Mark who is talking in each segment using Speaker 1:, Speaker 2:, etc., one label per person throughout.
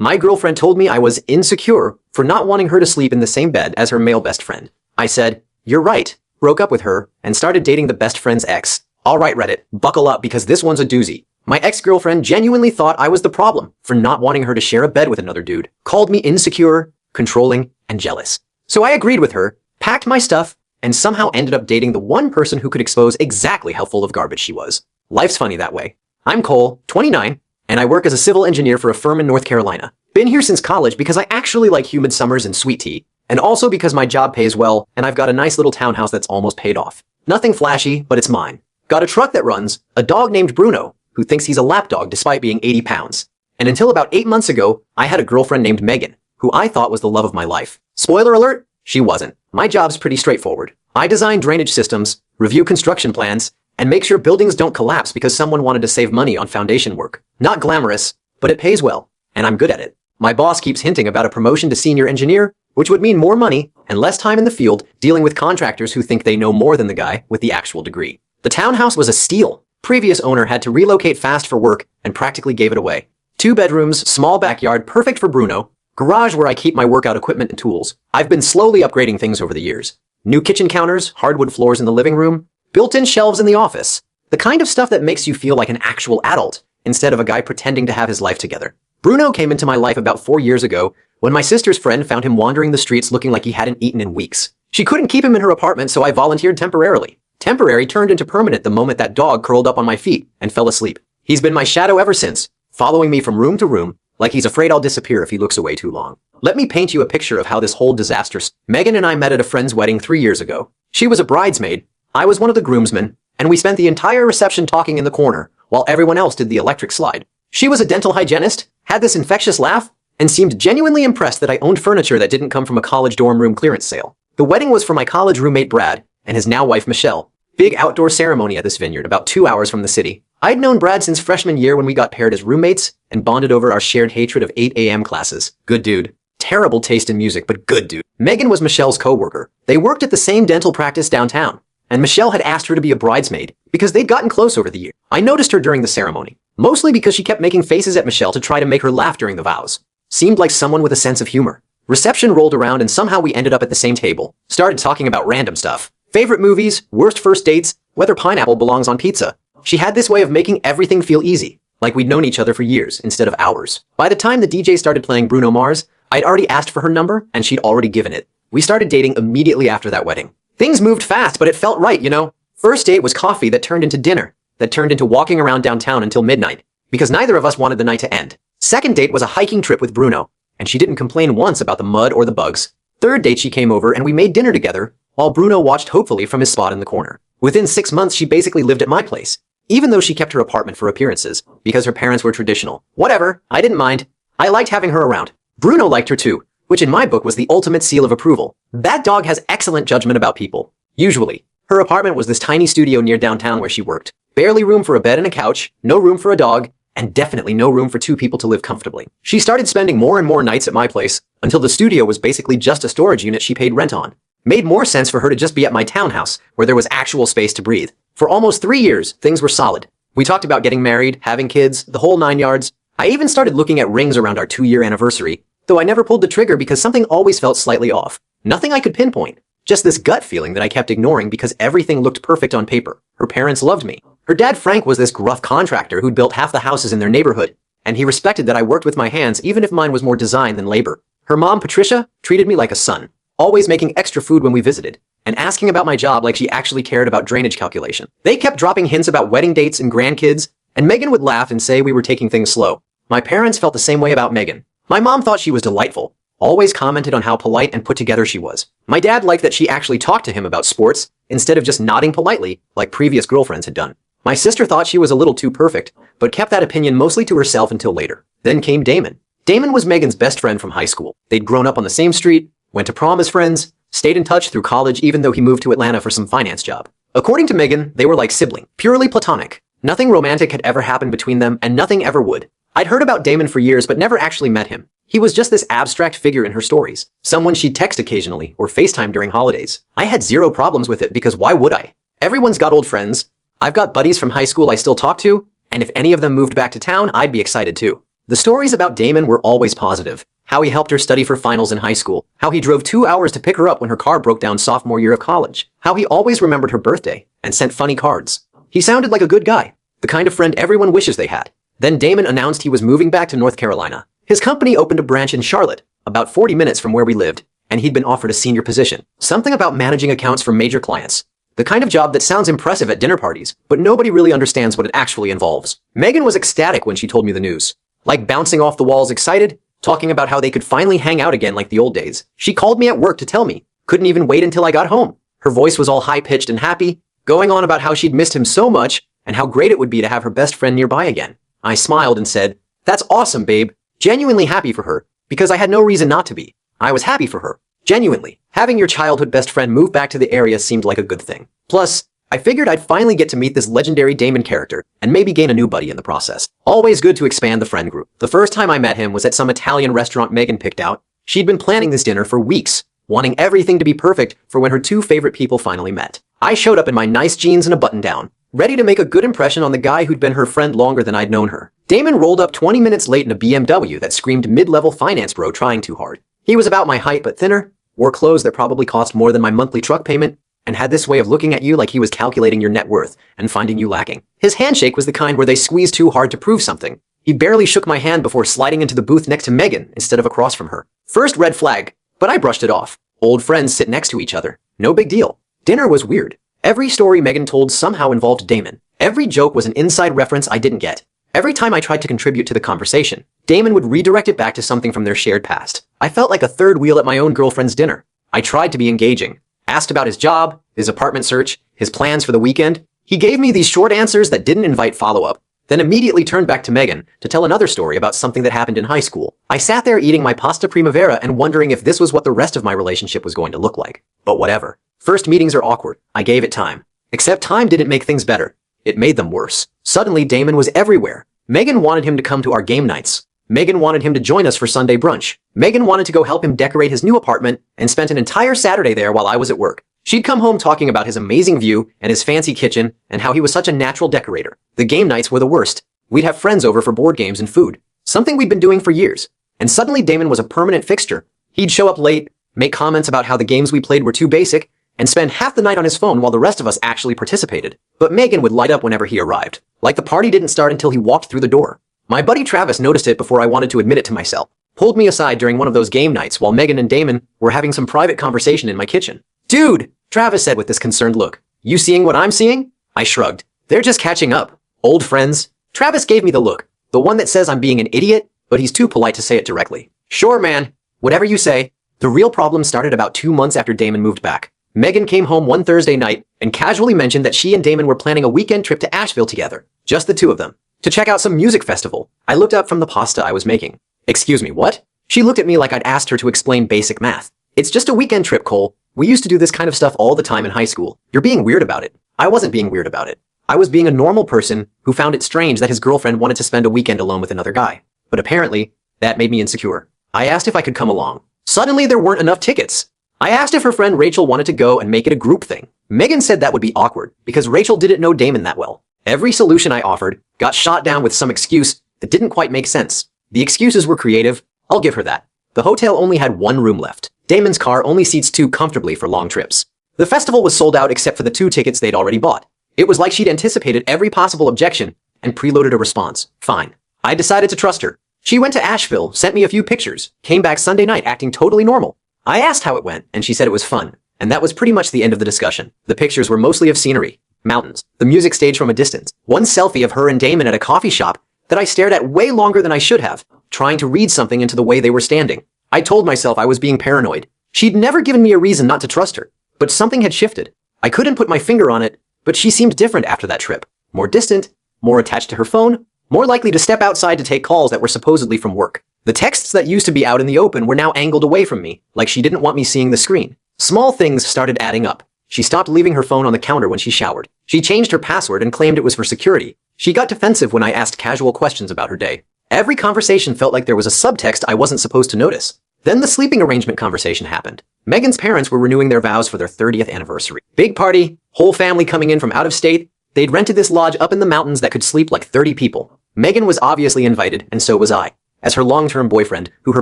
Speaker 1: My girlfriend told me I was insecure for not wanting her to sleep in the same bed as her male best friend. I said, "You're right," broke up with her, and started dating the best friend's ex. Alright Reddit, buckle up because this one's a doozy. My ex-girlfriend genuinely thought I was the problem for not wanting her to share a bed with another dude. Called me insecure, controlling, and jealous. So I agreed with her, packed my stuff, and somehow ended up dating the one person who could expose exactly how full of garbage she was. Life's funny that way. I'm Cole, 29, and I work as a civil engineer for a firm in North Carolina. Been here since college because I actually like humid summers and sweet tea, and also because my job pays well and I've got a nice little townhouse that's almost paid off. Nothing flashy, but it's mine. Got a truck that runs, a dog named Bruno, who thinks he's a lapdog despite being 80 pounds. And until about 8 months ago, I had a girlfriend named Megan, who I thought was the love of my life. Spoiler alert, she wasn't. My job's pretty straightforward. I design drainage systems, review construction plans, and make sure buildings don't collapse because someone wanted to save money on foundation work. Not glamorous, but it pays well, and I'm good at it. My boss keeps hinting about a promotion to senior engineer, which would mean more money and less time in the field dealing with contractors who think they know more than the guy with the actual degree. The townhouse was a steal. Previous owner had to relocate fast for work and practically gave it away. 2 bedrooms, small backyard, perfect for Bruno. Garage where I keep my workout equipment and tools. I've been slowly upgrading things over the years. New kitchen counters, hardwood floors in the living room, built-in shelves in the office. The kind of stuff that makes you feel like an actual adult instead of a guy pretending to have his life together. Bruno came into my life about 4 years ago when my sister's friend found him wandering the streets looking like he hadn't eaten in weeks. She couldn't keep him in her apartment, so I volunteered temporarily. Temporary turned into permanent the moment that dog curled up on my feet and fell asleep. He's been my shadow ever since, following me from room to room, like he's afraid I'll disappear if he looks away too long. Let me paint you a picture of how this whole disaster started. Megan and I met at a friend's wedding 3 years ago. She was a bridesmaid, I was one of the groomsmen, and we spent the entire reception talking in the corner, while everyone else did the electric slide. She was a dental hygienist, had this infectious laugh, and seemed genuinely impressed that I owned furniture that didn't come from a college dorm room clearance sale. The wedding was for my college roommate Brad, and his now wife Michelle. Big outdoor ceremony at this vineyard about 2 hours from the city. I'd known Brad since freshman year when we got paired as roommates and bonded over our shared hatred of 8 a.m. classes. Good dude. Terrible taste in music, but good dude. Megan was Michelle's co-worker. They worked at the same dental practice downtown, and Michelle had asked her to be a bridesmaid because they'd gotten close over the year. I noticed her during the ceremony, mostly because she kept making faces at Michelle to try to make her laugh during the vows. Seemed like someone with a sense of humor. Reception rolled around and somehow we ended up at the same table. Started talking about random stuff. Favorite movies, worst first dates, whether pineapple belongs on pizza. She had this way of making everything feel easy, like we'd known each other for years instead of hours. By the time the DJ started playing Bruno Mars, I'd already asked for her number and she'd already given it. We started dating immediately after that wedding. Things moved fast, but it felt right, you know? First date was coffee that turned into dinner, that turned into walking around downtown until midnight, because neither of us wanted the night to end. Second date was a hiking trip with Bruno, and she didn't complain once about the mud or the bugs. Third date she came over and we made dinner together, while Bruno watched hopefully from his spot in the corner. Within 6 months she basically lived at my place, even though she kept her apartment for appearances, because her parents were traditional. Whatever, I didn't mind. I liked having her around. Bruno liked her too, which in my book was the ultimate seal of approval. That dog has excellent judgment about people. Usually. Her apartment was this tiny studio near downtown where she worked. Barely room for a bed and a couch, no room for a dog, and definitely no room for 2 people to live comfortably. She started spending more and more nights at my place, until the studio was basically just a storage unit she paid rent on. Made more sense for her to just be at my townhouse, where there was actual space to breathe. For almost 3 years, things were solid. We talked about getting married, having kids, the whole 9 yards. I even started looking at rings around our 2-year anniversary, though I never pulled the trigger because something always felt slightly off. Nothing I could pinpoint. Just this gut feeling that I kept ignoring because everything looked perfect on paper. Her parents loved me. Her dad Frank was this gruff contractor who'd built half the houses in their neighborhood, and he respected that I worked with my hands even if mine was more design than labor. Her mom, Patricia, treated me like a son, always making extra food when we visited, and asking about my job like she actually cared about drainage calculation. They kept dropping hints about wedding dates and grandkids, and Megan would laugh and say we were taking things slow. My parents felt the same way about Megan. My mom thought she was delightful, always commented on how polite and put together she was. My dad liked that she actually talked to him about sports, instead of just nodding politely like previous girlfriends had done. My sister thought she was a little too perfect, but kept that opinion mostly to herself until later. Then came Damon. Damon was Megan's best friend from high school. They'd grown up on the same street, went to prom as friends, stayed in touch through college even though he moved to Atlanta for some finance job. According to Megan, they were like siblings, purely platonic. Nothing romantic had ever happened between them and nothing ever would. I'd heard about Damon for years but never actually met him. He was just this abstract figure in her stories, someone she'd text occasionally or FaceTime during holidays. I had zero problems with it because why would I? Everyone's got old friends. I've got buddies from high school I still talk to, and if any of them moved back to town, I'd be excited too. The stories about Damon were always positive. How he helped her study for finals in high school. How he drove 2 hours to pick her up when her car broke down sophomore year of college. How he always remembered her birthday and sent funny cards. He sounded like a good guy, the kind of friend everyone wishes they had. Then Damon announced he was moving back to North Carolina. His company opened a branch in Charlotte, about 40 minutes from where we lived, and he'd been offered a senior position. Something about managing accounts for major clients. The kind of job that sounds impressive at dinner parties, but nobody really understands what it actually involves. Megan was ecstatic when she told me the news. Like bouncing off the walls excited, talking about how they could finally hang out again like the old days. She called me at work to tell me. Couldn't even wait until I got home. Her voice was all high-pitched and happy, going on about how she'd missed him so much and how great it would be to have her best friend nearby again. I smiled and said, "That's awesome, babe." Genuinely happy for her, because I had no reason not to be. I was happy for her. Genuinely. Having your childhood best friend move back to the area seemed like a good thing. Plus, I figured I'd finally get to meet this legendary Damon character, and maybe gain a new buddy in the process. Always good to expand the friend group. The first time I met him was at some Italian restaurant Megan picked out. She'd been planning this dinner for weeks, wanting everything to be perfect for when her 2 favorite people finally met. I showed up in my nice jeans and a button-down, ready to make a good impression on the guy who'd been her friend longer than I'd known her. Damon rolled up 20 minutes late in a BMW that screamed mid-level finance bro trying too hard. He was about my height but thinner, wore clothes that probably cost more than my monthly truck payment, and had this way of looking at you like he was calculating your net worth and finding you lacking. His handshake was the kind where they squeeze too hard to prove something. He barely shook my hand before sliding into the booth next to Megan instead of across from her. First red flag, but I brushed it off. Old friends sit next to each other. No big deal. Dinner was weird. Every story Megan told somehow involved Damon. Every joke was an inside reference I didn't get. Every time I tried to contribute to the conversation, Damon would redirect it back to something from their shared past. I felt like a third wheel at my own girlfriend's dinner. I tried to be engaging. Asked about his job, his apartment search, his plans for the weekend. He gave me these short answers that didn't invite follow-up, then immediately turned back to Megan to tell another story about something that happened in high school. I sat there eating my pasta primavera and wondering if this was what the rest of my relationship was going to look like. But whatever. First meetings are awkward. I gave it time. Except time didn't make things better. It made them worse. Suddenly, Damon was everywhere. Megan wanted him to come to our game nights. Megan wanted him to join us for Sunday brunch. Megan wanted to go help him decorate his new apartment and spent an entire Saturday there while I was at work. She'd come home talking about his amazing view and his fancy kitchen and how he was such a natural decorator. The game nights were the worst. We'd have friends over for board games and food, something we'd been doing for years. And suddenly Damon was a permanent fixture. He'd show up late, make comments about how the games we played were too basic, and spend half the night on his phone while the rest of us actually participated. But Megan would light up whenever he arrived. Like the party didn't start until he walked through the door. My buddy Travis noticed it before I wanted to admit it to myself. Pulled me aside during one of those game nights while Megan and Damon were having some private conversation in my kitchen. "Dude," Travis said with this concerned look. "You seeing what I'm seeing?" I shrugged. "They're just catching up. Old friends." Travis gave me the look. The one that says I'm being an idiot, but he's too polite to say it directly. "Sure, man. Whatever you say." The real problem started about 2 months after Damon moved back. Megan came home one Thursday night and casually mentioned that she and Damon were planning a weekend trip to Asheville together. Just the two of them. To check out some music festival. I looked up from the pasta I was making. "Excuse me, what?" She looked at me like I'd asked her to explain basic math. "It's just a weekend trip, Cole. We used to do this kind of stuff all the time in high school. You're being weird about it." I wasn't being weird about it. I was being a normal person who found it strange that his girlfriend wanted to spend a weekend alone with another guy. But apparently, that made me insecure. I asked if I could come along. Suddenly, there weren't enough tickets. I asked if her friend Rachel wanted to go and make it a group thing. Megan said that would be awkward because Rachel didn't know Damon that well. Every solution I offered got shot down with some excuse that didn't quite make sense. The excuses were creative. I'll give her that. The hotel only had 1 room left. Damon's car only seats 2 comfortably for long trips. The festival was sold out except for the 2 tickets they'd already bought. It was like she'd anticipated every possible objection and preloaded a response. Fine. I decided to trust her. She went to Asheville, sent me a few pictures, came back Sunday night acting totally normal. I asked how it went, and she said it was fun. And that was pretty much the end of the discussion. The pictures were mostly of scenery, mountains, the music stage from a distance, one selfie of her and Damon at a coffee shop that I stared at way longer than I should have, trying to read something into the way they were standing. I told myself I was being paranoid. She'd never given me a reason not to trust her, but something had shifted. I couldn't put my finger on it, but she seemed different after that trip. More distant, more attached to her phone, more likely to step outside to take calls that were supposedly from work. The texts that used to be out in the open were now angled away from me, like she didn't want me seeing the screen. Small things started adding up. She stopped leaving her phone on the counter when she showered. She changed her password and claimed it was for security. She got defensive when I asked casual questions about her day. Every conversation felt like there was a subtext I wasn't supposed to notice. Then the sleeping arrangement conversation happened. Megan's parents were renewing their vows for their 30th anniversary. Big party, whole family coming in from out of state. They'd rented this lodge up in the mountains that could sleep like 30 people. Megan was obviously invited, and so was I. as her long-term boyfriend, who her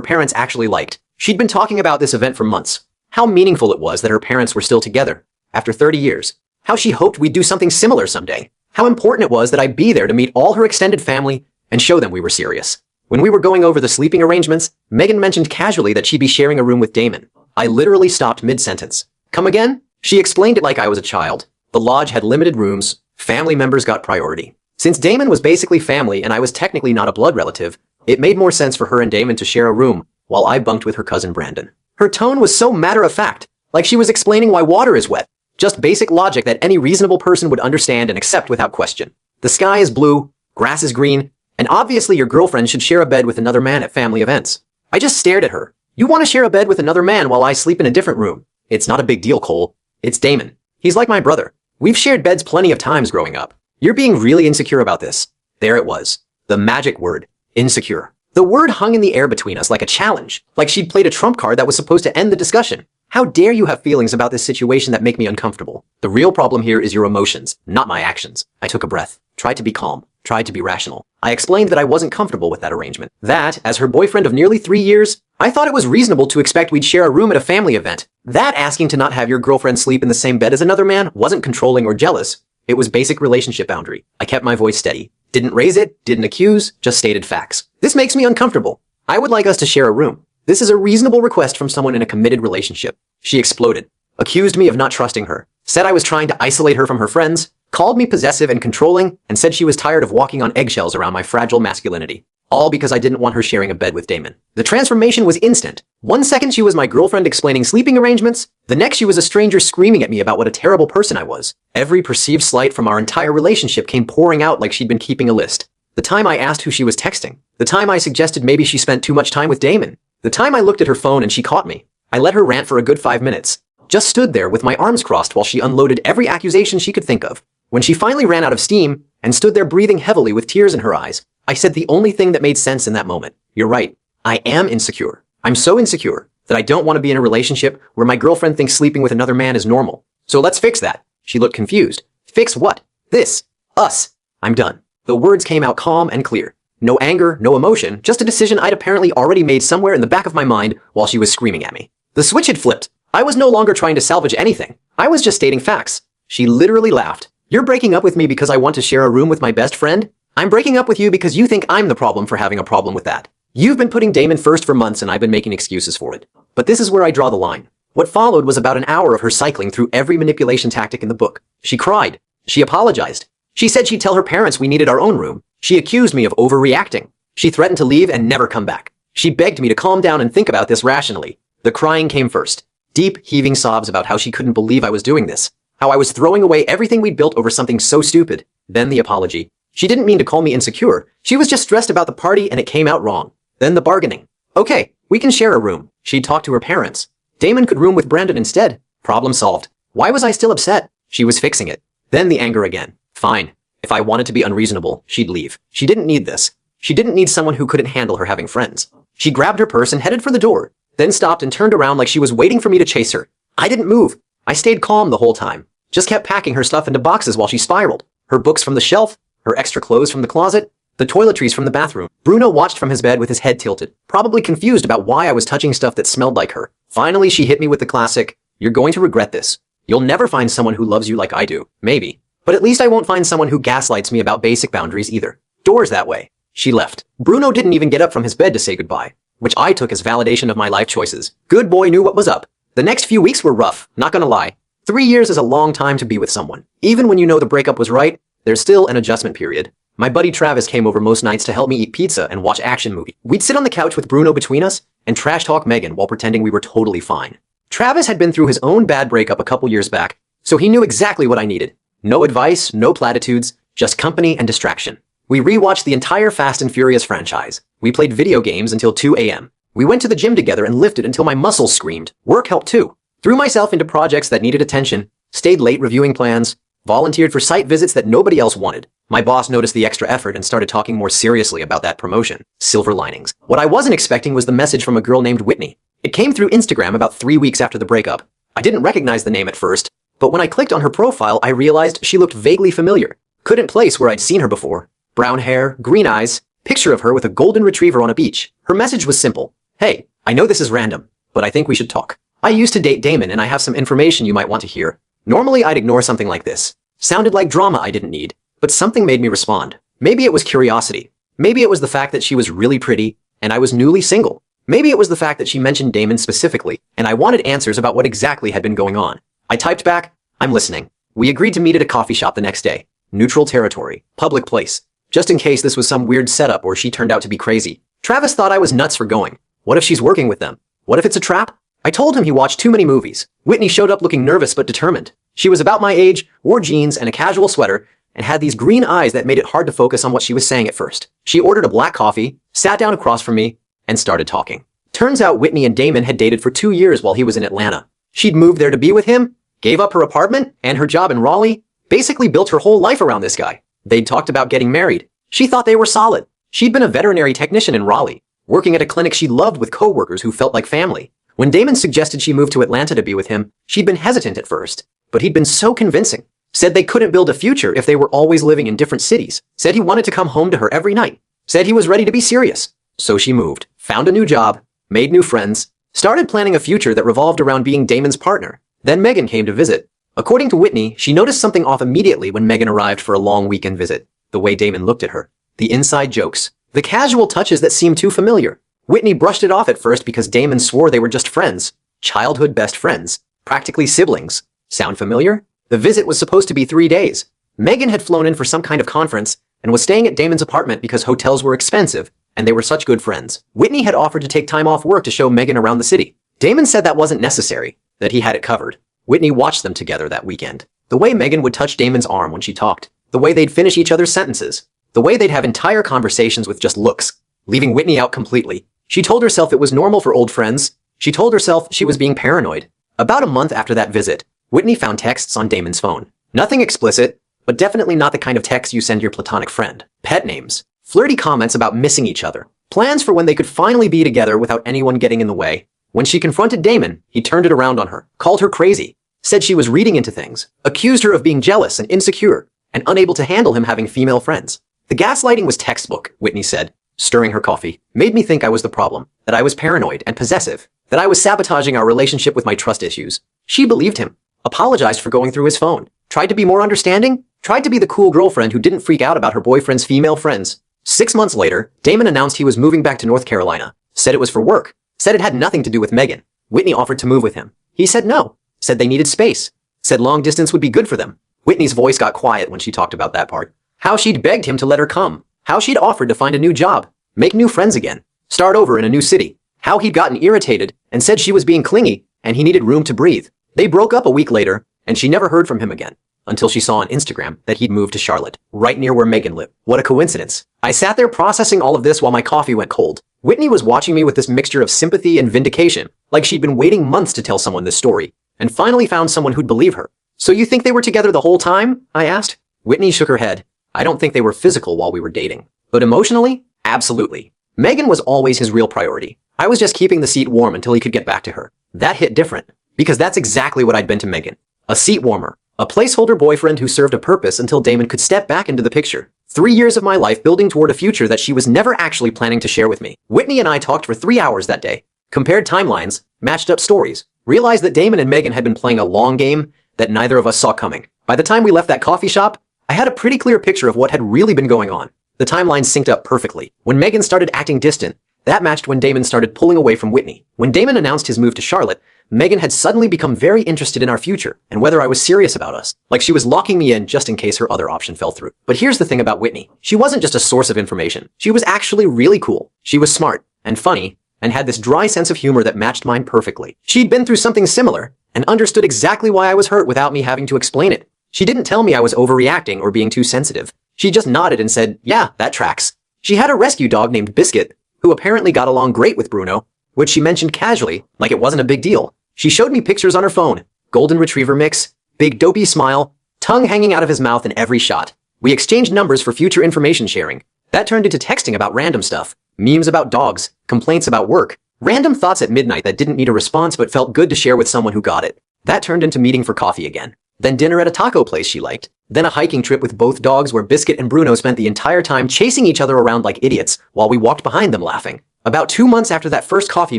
Speaker 1: parents actually liked. She'd been talking about this event for months. How meaningful it was that her parents were still together, after 30 years. How she hoped we'd do something similar someday. How important it was that I'd be there to meet all her extended family and show them we were serious. When we were going over the sleeping arrangements, Megan mentioned casually that she'd be sharing a room with Damon. I literally stopped mid-sentence. Come again? She explained it like I was a child. The lodge had limited rooms. Family members got priority. Since Damon was basically family and I was technically not a blood relative, it made more sense for her and Damon to share a room while I bunked with her cousin Brandon. Her tone was so matter-of-fact, like she was explaining why water is wet. Just basic logic that any reasonable person would understand and accept without question. The sky is blue, grass is green, and obviously your girlfriend should share a bed with another man at family events. I just stared at her. You want to share a bed with another man while I sleep in a different room? It's not a big deal, Cole. It's Damon. He's like my brother. We've shared beds plenty of times growing up. You're being really insecure about this. There it was. The magic word. Insecure. The word hung in the air between us like a challenge, like she'd played a trump card that was supposed to end the discussion. How dare you have feelings about this situation that make me uncomfortable? The real problem here is your emotions, not my actions. I took a breath, tried to be calm, tried to be rational. I explained that I wasn't comfortable with that arrangement. That, as her boyfriend of nearly 3 years, I thought it was reasonable to expect we'd share a room at a family event. That asking to not have your girlfriend sleep in the same bed as another man wasn't controlling or jealous. It was basic relationship boundary. I kept my voice steady. Didn't raise it, didn't accuse, just stated facts. This makes me uncomfortable. I would like us to share a room. This is a reasonable request from someone in a committed relationship. She exploded, accused me of not trusting her, said I was trying to isolate her from her friends, called me possessive and controlling, and said she was tired of walking on eggshells around my fragile masculinity. All because I didn't want her sharing a bed with Damon. The transformation was instant. 1 second she was my girlfriend explaining sleeping arrangements, the next she was a stranger screaming at me about what a terrible person I was. Every perceived slight from our entire relationship came pouring out like she'd been keeping a list. The time I asked who she was texting. The time I suggested maybe she spent too much time with Damon. The time I looked at her phone and she caught me. I let her rant for a good 5 minutes. Just stood there with my arms crossed while she unloaded every accusation she could think of. When she finally ran out of steam and stood there breathing heavily with tears in her eyes, I said the only thing that made sense in that moment. You're right. I am insecure. I'm so insecure that I don't want to be in a relationship where my girlfriend thinks sleeping with another man is normal. So let's fix that. She looked confused. Fix what? This. Us. I'm done. The words came out calm and clear. No anger, no emotion, just a decision I'd apparently already made somewhere in the back of my mind while she was screaming at me. The switch had flipped. I was no longer trying to salvage anything. I was just stating facts. She literally laughed. You're breaking up with me because I want to share a room with my best friend? I'm breaking up with you because you think I'm the problem for having a problem with that. You've been putting Damon first for months and I've been making excuses for it. But this is where I draw the line. What followed was about an hour of her cycling through every manipulation tactic in the book. She cried. She apologized. She said she'd tell her parents we needed our own room. She accused me of overreacting. She threatened to leave and never come back. She begged me to calm down and think about this rationally. The crying came first. Deep, heaving sobs about how she couldn't believe I was doing this. How I was throwing away everything we'd built over something so stupid. Then the apology. She didn't mean to call me insecure. She was just stressed about the party and it came out wrong. Then the bargaining. Okay, we can share a room. She'd talk to her parents. Damon could room with Brandon instead. Problem solved. Why was I still upset? She was fixing it. Then the anger again. Fine. If I wanted to be unreasonable, she'd leave. She didn't need this. She didn't need someone who couldn't handle her having friends. She grabbed her purse and headed for the door, then stopped and turned around like she was waiting for me to chase her. I didn't move. I stayed calm the whole time. Just kept packing her stuff into boxes while she spiraled. Her books from the shelf, her extra clothes from the closet, the toiletries from the bathroom. Bruno watched from his bed with his head tilted, probably confused about why I was touching stuff that smelled like her. Finally, she hit me with the classic, "You're going to regret this. You'll never find someone who loves you like I do. Maybe. But at least I won't find someone who gaslights me about basic boundaries either. Doors that way." She left. Bruno didn't even get up from his bed to say goodbye, which I took as validation of my life choices. Good boy knew what was up. The next few weeks were rough, not gonna lie. 3 years is a long time to be with someone. Even when you know the breakup was right, there's still an adjustment period. My buddy Travis came over most nights to help me eat pizza and watch action movies. We'd sit on the couch with Bruno between us and trash talk Megan while pretending we were totally fine. Travis had been through his own bad breakup a couple years back, so he knew exactly what I needed. No advice, no platitudes, just company and distraction. We rewatched the entire Fast and Furious franchise. We played video games until 2 a.m. We went to the gym together and lifted until my muscles screamed. Work helped too. Threw myself into projects that needed attention, stayed late reviewing plans, volunteered for site visits that nobody else wanted. My boss noticed the extra effort and started talking more seriously about that promotion. Silver linings. What I wasn't expecting was the message from a girl named Whitney. It came through Instagram about 3 weeks after the breakup. I didn't recognize the name at first, but when I clicked on her profile, I realized she looked vaguely familiar. Couldn't place where I'd seen her before. Brown hair, green eyes, Picture of her with a golden retriever on a beach. Her message was simple. Hey, I know this is random, but I think we should talk. I used to date Damon and I have some information you might want to hear. Normally I'd ignore something like this. Sounded like drama I didn't need, but something made me respond. Maybe it was curiosity. Maybe it was the fact that she was really pretty and I was newly single. Maybe it was the fact that she mentioned Damon specifically and I wanted answers about what exactly had been going on. I typed back, I'm listening. We agreed to meet at a coffee shop the next day. Neutral territory. Public place. Just in case this was some weird setup or she turned out to be crazy. Travis thought I was nuts for going. What if she's working with them? What if it's a trap? I told him he watched too many movies. Whitney showed up looking nervous but determined. She was about my age, wore jeans and a casual sweater, and had these green eyes that made it hard to focus on what she was saying at first. She ordered a black coffee, sat down across from me, and started talking. Turns out Whitney and Damon had dated for 2 years while he was in Atlanta. She'd moved there to be with him, gave up her apartment and her job in Raleigh, basically built her whole life around this guy. They'd talked about getting married. She thought they were solid. She'd been a veterinary technician in Raleigh, working at a clinic she loved with coworkers who felt like family. When Damon suggested she move to Atlanta to be with him, she'd been hesitant at first, but he'd been so convincing. Said they couldn't build a future if they were always living in different cities. Said he wanted to come home to her every night. Said he was ready to be serious. So she moved, found a new job, made new friends, started planning a future that revolved around being Damon's partner. Then Megan came to visit. According to Whitney, she noticed something off immediately when Megan arrived for a long weekend visit. The way Damon looked at her. The inside jokes. The casual touches that seemed too familiar. Whitney brushed it off at first because Damon swore they were just friends. Childhood best friends. Practically siblings. Sound familiar? The visit was supposed to be 3 days. Megan had flown in for some kind of conference and was staying at Damon's apartment because hotels were expensive and they were such good friends. Whitney had offered to take time off work to show Megan around the city. Damon said that wasn't necessary, that he had it covered. Whitney watched them together that weekend. The way Megan would touch Damon's arm when she talked. The way they'd finish each other's sentences. The way they'd have entire conversations with just looks, leaving Whitney out completely. She told herself it was normal for old friends. She told herself she was being paranoid. About a month after that visit, Whitney found texts on Damon's phone. Nothing explicit, but definitely not the kind of text you send your platonic friend. Pet names. Flirty comments about missing each other. Plans for when they could finally be together without anyone getting in the way. When she confronted Damon, he turned it around on her, called her crazy, said she was reading into things, accused her of being jealous and insecure, and unable to handle him having female friends. The gaslighting was textbook, Whitney said, stirring her coffee. Made me think I was the problem, that I was paranoid and possessive, that I was sabotaging our relationship with my trust issues. She believed him, apologized for going through his phone, tried to be more understanding, tried to be the cool girlfriend who didn't freak out about her boyfriend's female friends. 6 months later, Damon announced he was moving back to North Carolina, said it was for work, said it had nothing to do with Megan. Whitney offered to move with him. He said no, said they needed space, said long distance would be good for them. Whitney's voice got quiet when she talked about that part. How she'd begged him to let her come. How she'd offered to find a new job, make new friends again, start over in a new city. How he'd gotten irritated and said she was being clingy and he needed room to breathe. They broke up a week later and she never heard from him again until she saw on Instagram that he'd moved to Charlotte, right near where Megan lived. What a coincidence. I sat there processing all of this while my coffee went cold. Whitney was watching me with this mixture of sympathy and vindication, like she'd been waiting months to tell someone this story, and finally found someone who'd believe her. So you think they were together the whole time? I asked. Whitney shook her head. I don't think they were physical while we were dating. But emotionally? Absolutely. Megan was always his real priority. I was just keeping the seat warm until he could get back to her. That hit different, because that's exactly what I'd been to Megan. A seat warmer. A placeholder boyfriend who served a purpose until Damon could step back into the picture. 3 years of my life building toward a future that she was never actually planning to share with me. Whitney and I talked for 3 hours that day. Compared timelines, matched up stories, realized that Damon and Megan had been playing a long game that neither of us saw coming. By the time we left that coffee shop, I had a pretty clear picture of what had really been going on. The timelines synced up perfectly. When Megan started acting distant, that matched when Damon started pulling away from Whitney. When Damon announced his move to Charlotte, Megan had suddenly become very interested in our future and whether I was serious about us, like she was locking me in just in case her other option fell through. But here's the thing about Whitney. She wasn't just a source of information. She was actually really cool. She was smart and funny and had this dry sense of humor that matched mine perfectly. She'd been through something similar and understood exactly why I was hurt without me having to explain it. She didn't tell me I was overreacting or being too sensitive. She just nodded and said, yeah, that tracks. She had a rescue dog named Biscuit, who apparently got along great with Bruno, which she mentioned casually, like it wasn't a big deal. She showed me pictures on her phone. Golden retriever mix, big dopey smile, tongue hanging out of his mouth in every shot. We exchanged numbers for future information sharing. That turned into texting about random stuff. Memes about dogs, complaints about work, random thoughts at midnight that didn't need a response but felt good to share with someone who got it. That turned into meeting for coffee again. Then dinner at a taco place she liked. Then a hiking trip with both dogs where Biscuit and Bruno spent the entire time chasing each other around like idiots while we walked behind them laughing. About 2 months after that first coffee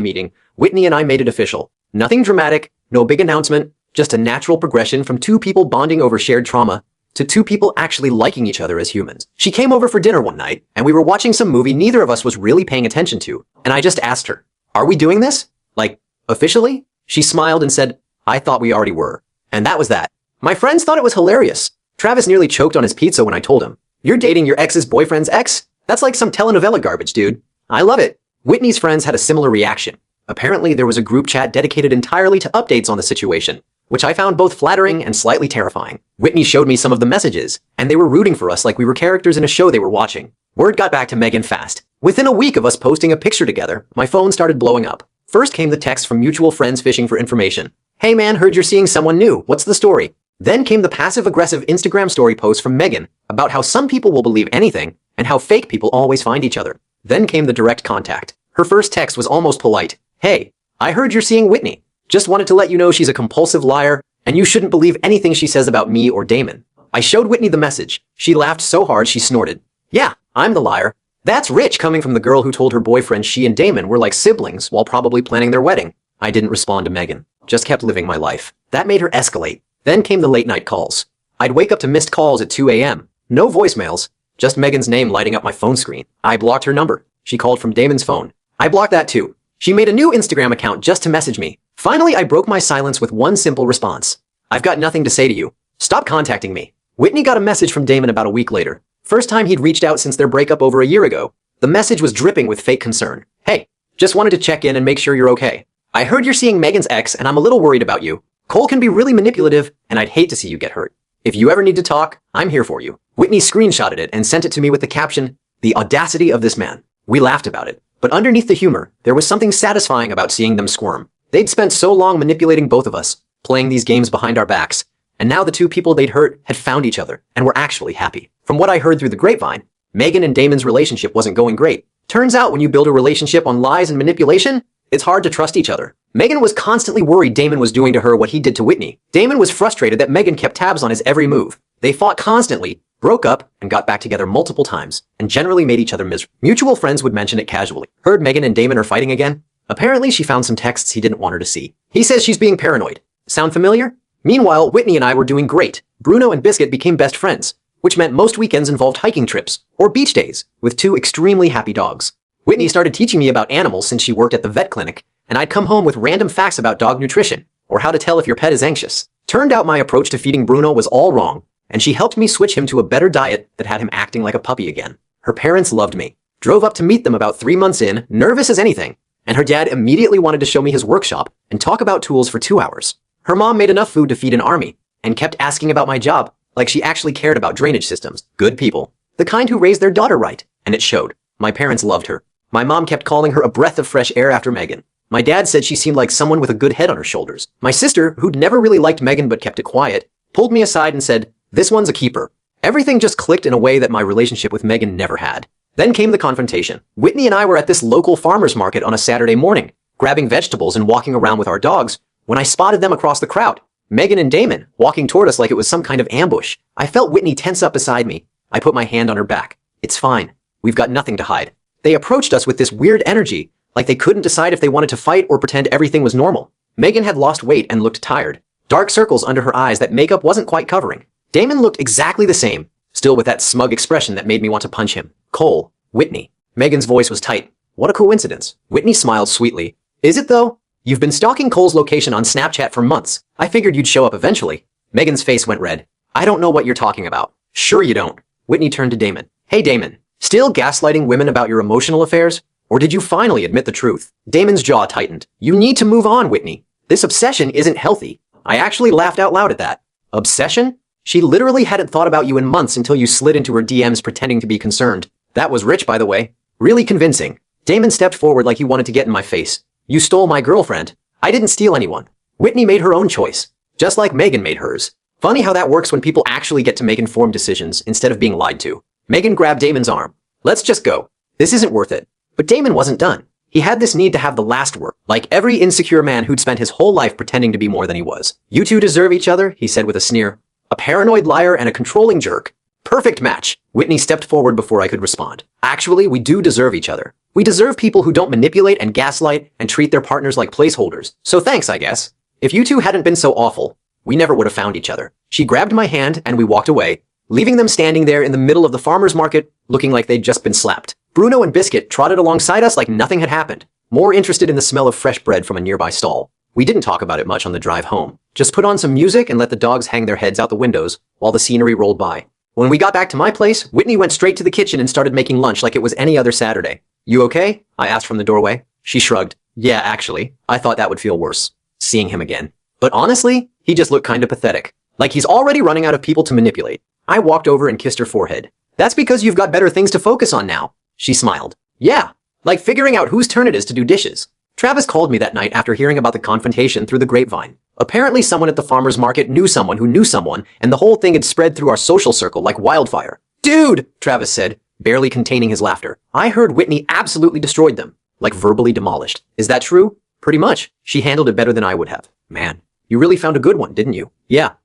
Speaker 1: meeting, Whitney and I made it official. Nothing dramatic, no big announcement, just a natural progression from two people bonding over shared trauma to two people actually liking each other as humans. She came over for dinner one night, and we were watching some movie neither of us was really paying attention to, and I just asked her, "Are we doing this? Like, officially?" She smiled and said, "I thought we already were." And that was that. My friends thought it was hilarious. Travis nearly choked on his pizza when I told him, "You're dating your ex's boyfriend's ex? That's like some telenovela garbage, dude." I love it. Whitney's friends had a similar reaction. Apparently, there was a group chat dedicated entirely to updates on the situation, which I found both flattering and slightly terrifying. Whitney showed me some of the messages, and they were rooting for us like we were characters in a show they were watching. Word got back to Megan fast. Within a week of us posting a picture together, my phone started blowing up. First came the text from mutual friends fishing for information. "Hey man, heard you're seeing someone new. What's the story?" Then came the passive-aggressive Instagram story post from Megan about how some people will believe anything and how fake people always find each other. Then came the direct contact. Her first text was almost polite. "Hey, I heard you're seeing Whitney. Just wanted to let you know she's a compulsive liar, and you shouldn't believe anything she says about me or Damon." I showed Whitney the message. She laughed so hard she snorted. "Yeah, I'm the liar. That's rich coming from the girl who told her boyfriend she and Damon were like siblings while probably planning their wedding." I didn't respond to Megan. Just kept living my life. That made her escalate. Then came the late-night calls. I'd wake up to missed calls at 2 a.m. No voicemails, just Megan's name lighting up my phone screen. I blocked her number. She called from Damon's phone. I blocked that too. She made a new Instagram account just to message me. Finally, I broke my silence with one simple response. "I've got nothing to say to you. Stop contacting me." Whitney got a message from Damon about a week later. First time he'd reached out since their breakup over a year ago. The message was dripping with fake concern. "Hey, just wanted to check in and make sure you're okay. I heard you're seeing Megan's ex and I'm a little worried about you. Cole can be really manipulative and I'd hate to see you get hurt. If you ever need to talk, I'm here for you." Whitney screenshotted it and sent it to me with the caption, "The audacity of this man." We laughed about it. But underneath the humor, there was something satisfying about seeing them squirm. They'd spent so long manipulating both of us, playing these games behind our backs, and now the two people they'd hurt had found each other and were actually happy. From what I heard through the grapevine, Megan and Damon's relationship wasn't going great. Turns out when you build a relationship on lies and manipulation, it's hard to trust each other. Megan was constantly worried Damon was doing to her what he did to Whitney. Damon was frustrated that Megan kept tabs on his every move. They fought constantly, broke up, and got back together multiple times, and generally made each other miserable. Mutual friends would mention it casually. "Heard Megan and Damon are fighting again?" Apparently she found some texts he didn't want her to see. He says she's being paranoid. Sound familiar? Meanwhile, Whitney and I were doing great. Bruno and Biscuit became best friends, which meant most weekends involved hiking trips, or beach days, with two extremely happy dogs. Whitney started teaching me about animals since she worked at the vet clinic, and I'd come home with random facts about dog nutrition, or how to tell if your pet is anxious. Turned out my approach to feeding Bruno was all wrong, and she helped me switch him to a better diet that had him acting like a puppy again. Her parents loved me. Drove up to meet them about 3 months in, nervous as anything, and her dad immediately wanted to show me his workshop and talk about tools for 2 hours. Her mom made enough food to feed an army, and kept asking about my job, like she actually cared about drainage systems. Good people. The kind who raised their daughter right, and it showed. My parents loved her. My mom kept calling her a breath of fresh air after Megan. My dad said she seemed like someone with a good head on her shoulders. My sister, who'd never really liked Megan but kept it quiet, pulled me aside and said, "This one's a keeper." Everything just clicked in a way that my relationship with Megan never had. Then came the confrontation. Whitney and I were at this local farmer's market on a Saturday morning, grabbing vegetables and walking around with our dogs, when I spotted them across the crowd. Megan and Damon, walking toward us like it was some kind of ambush. I felt Whitney tense up beside me. I put my hand on her back. "It's fine. We've got nothing to hide." They approached us with this weird energy, like they couldn't decide if they wanted to fight or pretend everything was normal. Megan had lost weight and looked tired. Dark circles under her eyes that makeup wasn't quite covering. Damon looked exactly the same, still with that smug expression that made me want to punch him. "Cole, Whitney." Megan's voice was tight. "What a coincidence." Whitney smiled sweetly. "Is it though? You've been stalking Cole's location on Snapchat for months. I figured you'd show up eventually." Megan's face went red. "I don't know what you're talking about." "Sure you don't." Whitney turned to Damon. "Hey Damon, still gaslighting women about your emotional affairs? Or did you finally admit the truth?" Damon's jaw tightened. "You need to move on, Whitney. This obsession isn't healthy." I actually laughed out loud at that. Obsession? She literally hadn't thought about you in months until you slid into her DMs pretending to be concerned. That was rich, by the way. Really convincing. Damon stepped forward like he wanted to get in my face. "You stole my girlfriend." "I didn't steal anyone." Whitney made her own choice, just like Megan made hers. Funny how that works when people actually get to make informed decisions instead of being lied to. Megan grabbed Damon's arm. "Let's just go. This isn't worth it." But Damon wasn't done. He had this need to have the last word, like every insecure man who'd spent his whole life pretending to be more than he was. "You two deserve each other," he said with a sneer. A paranoid liar and a controlling jerk. Perfect match. Whitney stepped forward before I could respond. Actually, we do deserve each other. We deserve people who don't manipulate and gaslight and treat their partners like placeholders. So thanks, I guess. If you two hadn't been so awful, we never would have found each other. She grabbed my hand and we walked away, leaving them standing there in the middle of the farmer's market, looking like they'd just been slapped. Bruno and Biscuit trotted alongside us like nothing had happened, more interested in the smell of fresh bread from a nearby stall. We didn't talk about it much on the drive home. Just put on some music and let the dogs hang their heads out the windows while the scenery rolled by. When we got back to my place, Whitney went straight to the kitchen and started making lunch like it was any other Saturday. You okay? I asked from the doorway. She shrugged. Yeah, actually, I thought that would feel worse, seeing him again. But honestly, he just looked kinda pathetic. Like he's already running out of people to manipulate. I walked over and kissed her forehead. That's because you've got better things to focus on now. She smiled. Yeah, like figuring out whose turn it is to do dishes. Travis called me that night after hearing about the confrontation through the grapevine. Apparently someone at the farmer's market knew someone who knew someone, and the whole thing had spread through our social circle like wildfire. Dude, Travis said, barely containing his laughter. I heard Whitney absolutely destroyed them, like verbally demolished. Is that true? Pretty much. She handled it better than I would have. Man, you really found a good one, didn't you? Yeah,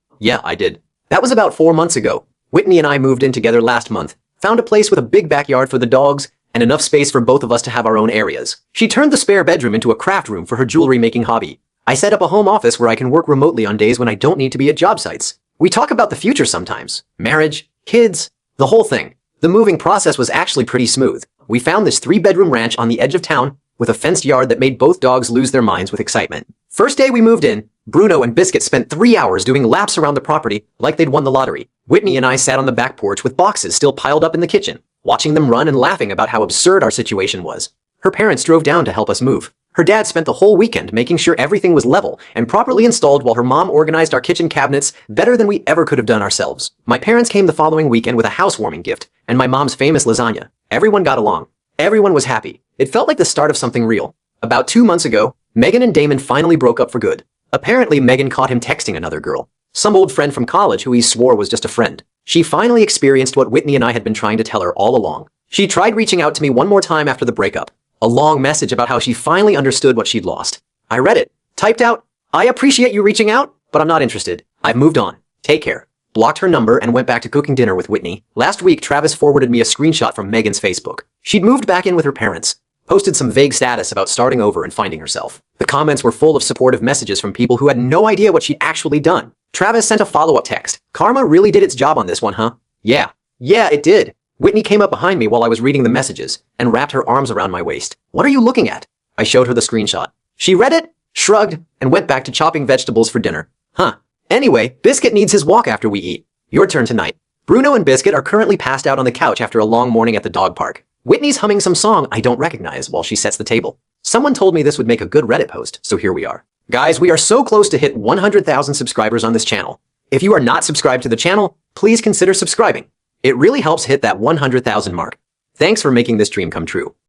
Speaker 1: I did. That was about 4 months ago. Whitney and I moved in together last month, found a place with a big backyard for the dogs, and enough space for both of us to have our own areas. She turned the spare bedroom into a craft room for her jewelry making hobby. I set up a home office where I can work remotely on days when I don't need to be at job sites. We talk about the future sometimes. Marriage, kids, the whole thing. The moving process was actually pretty smooth. We found this 3-bedroom ranch on the edge of town with a fenced yard that made both dogs lose their minds with excitement. First day we moved in, Bruno and Biscuit spent 3 hours doing laps around the property like they'd won the lottery. Whitney and I sat on the back porch with boxes still piled up in the kitchen, watching them run and laughing about how absurd our situation was. Her parents drove down to help us move. Her dad spent the whole weekend making sure everything was level and properly installed while her mom organized our kitchen cabinets better than we ever could have done ourselves. My parents came the following weekend with a housewarming gift and my mom's famous lasagna. Everyone got along. Everyone was happy. It felt like the start of something real. About 2 months ago, Megan and Damon finally broke up for good. Apparently, Megan caught him texting another girl. Some old friend from college who he swore was just a friend. She finally experienced what Whitney and I had been trying to tell her all along. She tried reaching out to me one more time after the breakup. A long message about how she finally understood what she'd lost. I read it, typed out, I appreciate you reaching out, but I'm not interested. I've moved on. Take care. Blocked her number and went back to cooking dinner with Whitney. Last week, Travis forwarded me a screenshot from Megan's Facebook. She'd moved back in with her parents. Posted some vague status about starting over and finding herself. The comments were full of supportive messages from people who had no idea what she'd actually done. Travis sent a follow-up text. Karma really did its job on this one, huh? Yeah, it did. Whitney came up behind me while I was reading the messages and wrapped her arms around my waist. What are you looking at? I showed her the screenshot. She read it, shrugged, and went back to chopping vegetables for dinner. Huh. Anyway, Biscuit needs his walk after we eat. Your turn tonight. Bruno and Biscuit are currently passed out on the couch after a long morning at the dog park. Whitney's humming some song I don't recognize while she sets the table. Someone told me this would make a good Reddit post, so here we are. Guys, we are so close to hit 100,000 subscribers on this channel. If you are not subscribed to the channel, please consider subscribing. It really helps hit that 100,000 mark. Thanks for making this dream come true.